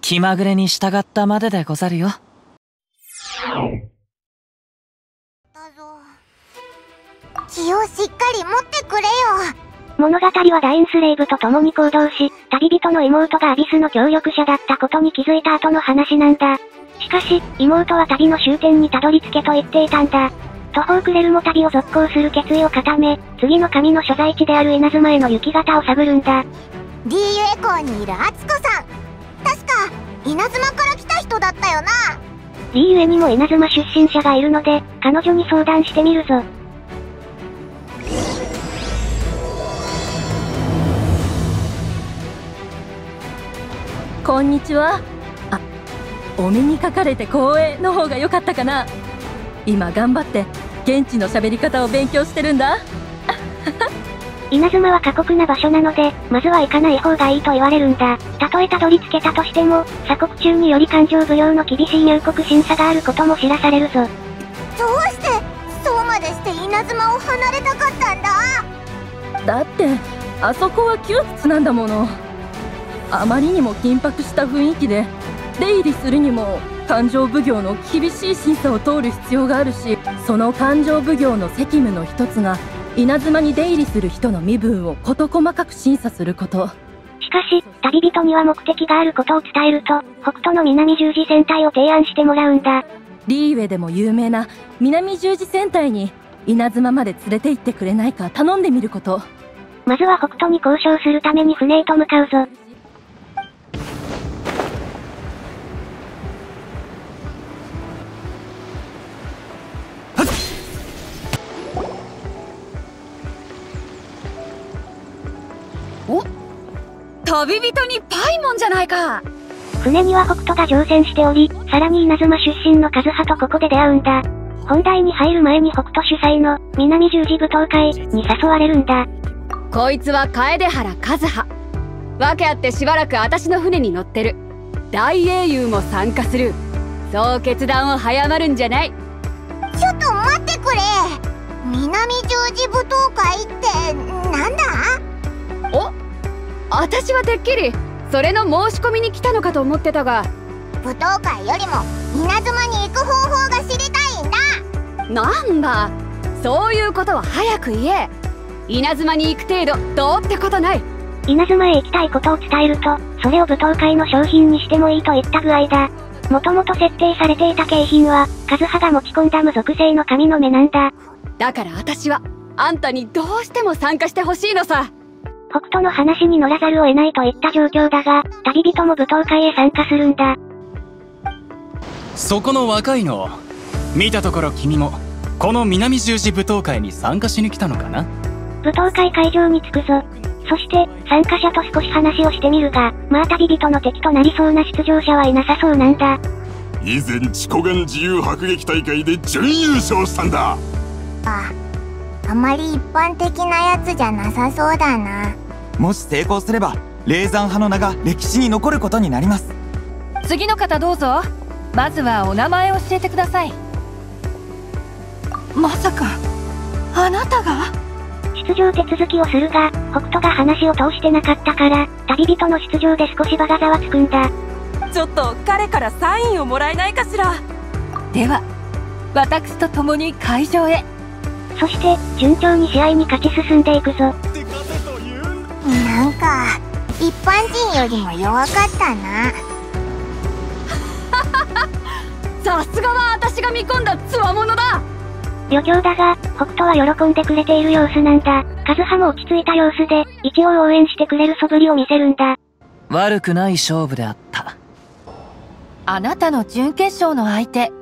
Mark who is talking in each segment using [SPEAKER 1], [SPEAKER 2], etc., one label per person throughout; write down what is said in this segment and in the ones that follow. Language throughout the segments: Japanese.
[SPEAKER 1] 気まぐれに従ったまででござるよ。
[SPEAKER 2] 気をしっかり持ってくれよ。
[SPEAKER 3] 物語はダインスレイブと共に行動し、旅人の妹がアビスの協力者だったことに気づいた後の話なんだ。しかし、妹は旅の終点にたどり着けと言っていたんだ。途方暮れるも旅を続行する決意を固め、次の神の所在地である稲妻への行き方を探るんだ。
[SPEAKER 2] DU エコーにいる敦子さん。確か、稲妻から来た人だったよな。
[SPEAKER 3] DU へにも稲妻出身者がいるので、彼女に相談してみるぞ。
[SPEAKER 4] こんにちは。あ、お目にかかれて光栄の方が良かったかな。今頑張って現地の喋り方を勉強してるんだ。
[SPEAKER 3] 稲妻は過酷な場所なので、まずは行かない方がいいと言われるんだ。たとえたどり着けたとしても、鎖国中により勘定奉行の厳しい入国審査があることも知らされるぞ。
[SPEAKER 2] どうしてそうまでして稲妻を離れたかったんだ。
[SPEAKER 4] だってあそこは窮屈なんだもの。あまりにも緊迫した雰囲気で、出入りするにも勘定奉行の厳しい審査を通る必要があるし、その勘定奉行の責務の一つが稲妻に出入りする人の身分を事細かく審査すること。
[SPEAKER 3] しかし、旅人には目的があることを伝えると、北斗の南十字戦隊を提案してもらうんだ。
[SPEAKER 4] リーウェでも有名な南十字戦隊に稲妻まで連れて行ってくれないか頼んでみること。
[SPEAKER 3] まずは北斗に交渉するために船へと向かうぞ。
[SPEAKER 5] お、旅人にパイモンじゃないか。
[SPEAKER 3] 船には北斗が乗船しており、さらに稲妻出身の和葉とここで出会うんだ。本題に入る前に北斗主催の南十字舞踏会に誘われるんだ。
[SPEAKER 5] こいつは楓原和葉。訳あってしばらく私の船に乗ってる。大英雄も参加する。そう決断を早まるんじゃない。
[SPEAKER 2] ちょっと待ってくれ。南十字舞踏会ってなんだ？
[SPEAKER 5] お、私はてっきりそれの申し込みに来たのかと思ってたが、
[SPEAKER 2] 舞踏会よりも稲妻に行く方法が知りたいんだ。
[SPEAKER 5] なんだ、そういうことは早く言え。稲妻に行く程度どうってことない。
[SPEAKER 3] 稲妻へ行きたいことを伝えると、それを舞踏会の商品にしてもいいといった具合だ。もともと設定されていた景品は、和葉が持ち込んだ無属性の神の目なんだ。
[SPEAKER 5] だから私はあんたにどうしても参加してほしいのさ。
[SPEAKER 3] 北斗の話に乗らざるを得ないといった状況だが、旅人も舞踏会へ参加するんだ。
[SPEAKER 6] そこの若いの、見たところ君もこの南十字舞踏会に参加しに来たのかな。
[SPEAKER 3] 舞踏会会場に着くぞ。そして参加者と少し話をしてみるが、まあ旅人の敵となりそうな出場者はいなさそうなんだ。
[SPEAKER 7] 以前チコガン自由迫撃大会で準優勝したんだ。
[SPEAKER 2] あまり一般的なやつじゃなさそうだな。
[SPEAKER 8] もし成功すれば霊山派の名が歴史に残ることになります。
[SPEAKER 9] 次の方どうぞ。まずはお名前を教えてください。まさかあなたが？
[SPEAKER 3] 出場手続きをするが、北斗が話を通してなかったから、旅人の出場で少し場がざわつくんだ。
[SPEAKER 9] ちょっと彼からサインをもらえないかしら。では私と共に会場へ。
[SPEAKER 3] そして順調に試合に勝ち進んでいくぞ。
[SPEAKER 2] なんか一般人よりも弱かったな。
[SPEAKER 5] さすがは私が見込んだ強者だ。
[SPEAKER 3] 余興だが、北斗は喜んでくれている様子なんだ。和葉も落ち着いた様子で、一応応援してくれる素振りを見せるんだ。
[SPEAKER 1] 悪くない勝負であった。
[SPEAKER 9] あなたの準決勝の相手、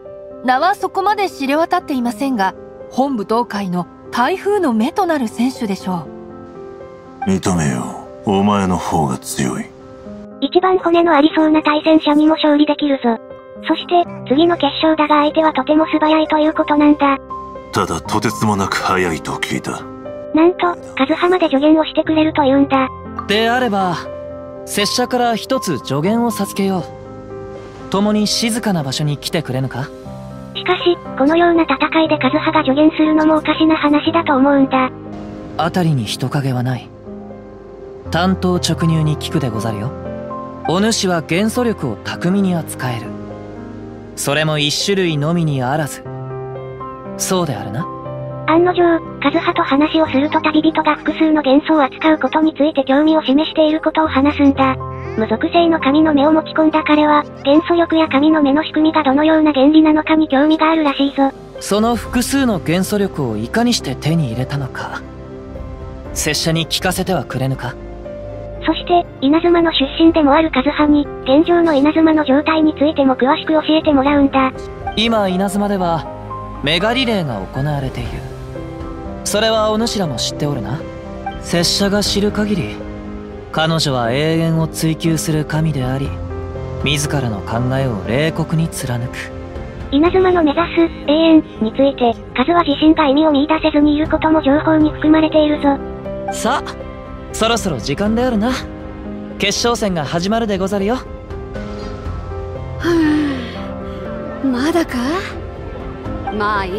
[SPEAKER 9] 名はそこまで知れ渡っていませんが、本舞踏会の台風の目となる選手でしょ
[SPEAKER 7] 認めよう。お前の方が強い。
[SPEAKER 3] 一番骨のありそうな対戦者にも勝利できるぞ。そして、次の決勝だが相手はとても素早いということなんだ。
[SPEAKER 7] ただとてつもなく速いと聞いた。
[SPEAKER 3] なんと、和葉まで助言をしてくれるというんだ。
[SPEAKER 1] であれば、拙者から一つ助言を授けよう。共に静かな場所に来てくれぬか。
[SPEAKER 3] しかし、このような戦いで和葉が助言するのもおかしな話だと思うんだ。
[SPEAKER 1] 辺りに人影はない。単刀直入に聞くでござるよ。お主は元素力を巧みに扱える。それも一種類のみにあらず。そうであるな。
[SPEAKER 3] 案の定、カズハと話をすると旅人が複数の元素を扱うことについて興味を示していることを話すんだ。無属性の神の目を持ち込んだ彼は、元素力や神の目の仕組みがどのような原理なのかに興味があるらしいぞ。
[SPEAKER 1] その複数の元素力をいかにして手に入れたのか、拙者に聞かせてはくれぬか。
[SPEAKER 3] そして、稲妻の出身でもあるカズハに、現状の稲妻の状態についても詳しく教えてもらうんだ。
[SPEAKER 1] 今稲妻では、メガリレーが行われている。それはお主らも知っておるな。拙者が知る限り、彼女は永遠を追求する神であり、自らの考えを冷酷に貫く。
[SPEAKER 3] 稲妻の目指す永遠について、カズは自身が意味を見出せずにいることも情報に含まれているぞ。
[SPEAKER 1] さあ、そろそろ時間であるな。決勝戦が始まるでござるよ。
[SPEAKER 5] まだか。まあいい。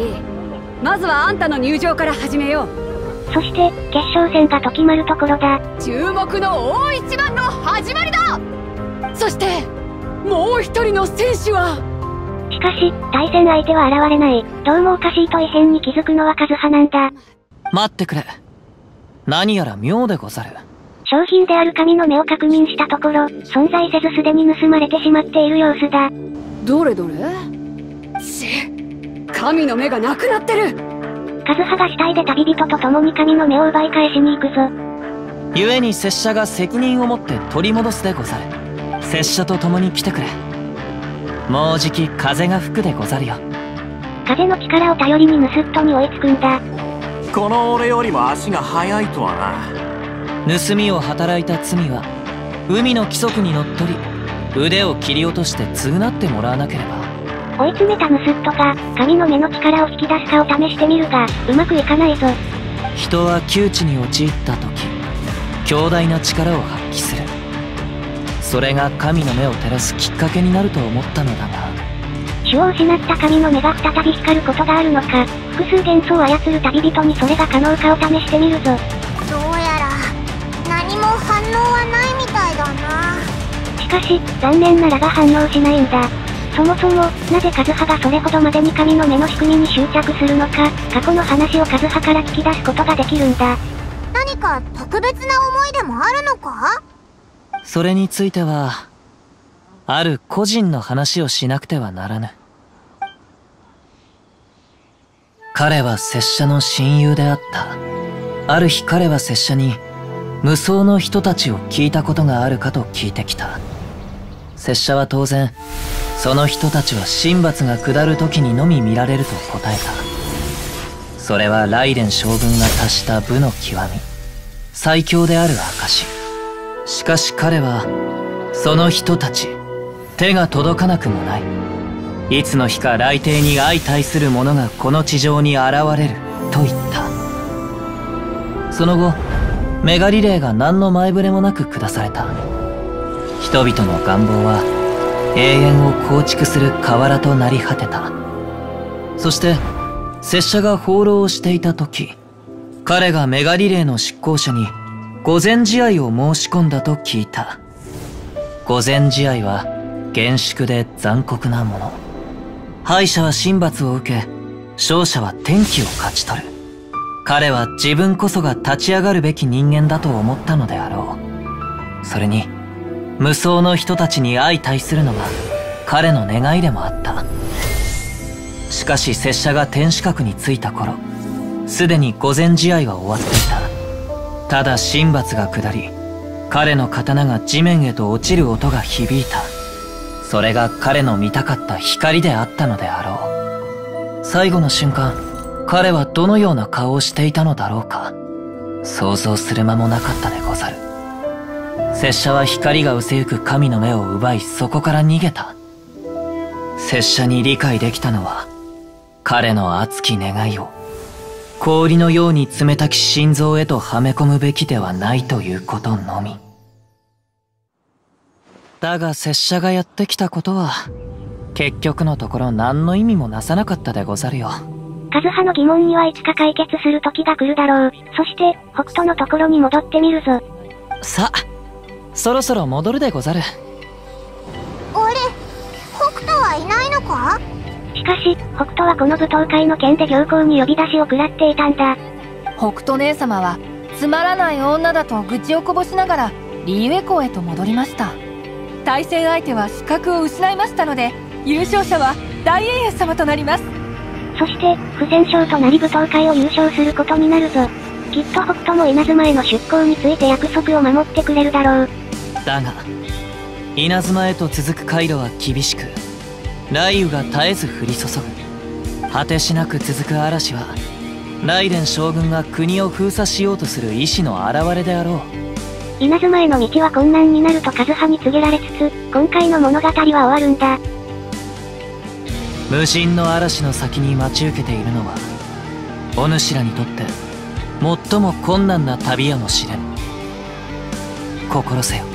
[SPEAKER 5] まずはあんたの入場から始めよう。
[SPEAKER 3] そして、決勝戦がときまるところだ。
[SPEAKER 5] 注目の大一番の始まりだ。そして、もう一人の選手は。
[SPEAKER 3] しかし、対戦相手は現れない。どうもおかしいと異変に気づくのはカズハなんだ。
[SPEAKER 1] 待ってくれ。何やら妙でござる。
[SPEAKER 3] 商品である神の目を確認したところ、存在せずすでに盗まれてしまっている様子だ。
[SPEAKER 5] どれどれ？神の目がなくなってる。
[SPEAKER 3] カズハが死体で旅人と共に神の目を奪い返しに行くぞ。
[SPEAKER 1] 故に拙者が責任を持って取り戻すでござる。拙者と共に来てくれ。もうじき風が吹くでござるよ。
[SPEAKER 3] 風の力を頼りにヌスットに追いつくんだ。
[SPEAKER 10] この俺よりも足が速いとは
[SPEAKER 1] な。盗みを働いた罪は海の規則にのっとり腕を切り落として償ってもらわなければ。
[SPEAKER 3] 追い詰めたヌスットが神の目の力を引き出すかを試してみるがうまくいかないぞ。
[SPEAKER 1] 人は窮地に陥った時強大な力を発揮する。それが神の目を照らすきっかけになると思ったのだが、
[SPEAKER 3] 主を失った神の目が再び光ることがあるのか、複数元素を操る旅人にそれが可能かを試してみるぞ。
[SPEAKER 2] どうやら何も反応はないみたいだな。
[SPEAKER 3] しかし残念ならば反応しないんだ。そもそもなぜカズハがそれほどまでに神の目の仕組みに執着するのか、過去の話をカズハから聞き出すことができるんだ。
[SPEAKER 2] 何か特別な思いでもあるのか？
[SPEAKER 1] それについてはある個人の話をしなくてはならぬ。彼は拙者の親友であった。ある日彼は拙者に無双の人たちを聞いたことがあるかと聞いてきた。拙者は当然その人たちは神罰が下る時にのみ見られると答えた。それは雷電将軍が達した武の極み、最強である証。しかし彼はその人たち手が届かなくもない。いつの日か雷帝に相対する者がこの地上に現れると言った。その後メガリレーが何の前触れもなく下された。人々の願望は永遠を構築する河原となり果てた。そして拙者が放浪をしていた時、彼がメガリレーの執行者に御前試合を申し込んだと聞いた。御前試合は厳粛で残酷なもの。敗者は神罰を受け、勝者は天気を勝ち取る。彼は自分こそが立ち上がるべき人間だと思ったのであろう。それに無双の人たちに相対するのが彼の願いでもあった。しかし拙者が天守閣に着いた頃、すでに御前試合は終わっていた。ただ神罰が下り、彼の刀が地面へと落ちる音が響いた。それが彼の見たかった光であったのであろう。最後の瞬間、彼はどのような顔をしていたのだろうか。想像する間もなかったでござる。拙者は光が失せゆく神の目を奪い、そこから逃げた。拙者に理解できたのは、彼の熱き願いを氷のように冷たき心臓へとはめ込むべきではないということのみ。だが拙者がやってきたことは結局のところ何の意味もなさなかったでござるよ。
[SPEAKER 3] カズハの疑問にはいつか解決する時が来るだろう。そして北斗のところに戻ってみるぞ。
[SPEAKER 1] さあ、そろそろ戻るでござる。
[SPEAKER 2] か？
[SPEAKER 3] しかし、北斗はこの舞踏会の件で行幸に呼び出しを食らっていたんだ。
[SPEAKER 9] 北斗姉様はつまらない女だと愚痴をこぼしながらリーウェ港へと戻りました。対戦相手は資格を失いましたので、優勝者は大英雄様となります。
[SPEAKER 3] そして不戦勝となり舞踏会を優勝することになるぞ。きっと北斗も稲妻への出港について約束を守ってくれるだろう。
[SPEAKER 1] だが稲妻へと続く回路は厳しく、雷雨が絶えず降り注ぐ。果てしなく続く嵐は雷電将軍が国を封鎖しようとする意志の表れであろう。
[SPEAKER 3] 稲妻への道は困難になると和葉に告げられつつ、今回の物語は終わるんだ。
[SPEAKER 1] 無人の嵐の先に待ち受けているのは、お主らにとって最も困難な旅やもしれん。心せよ。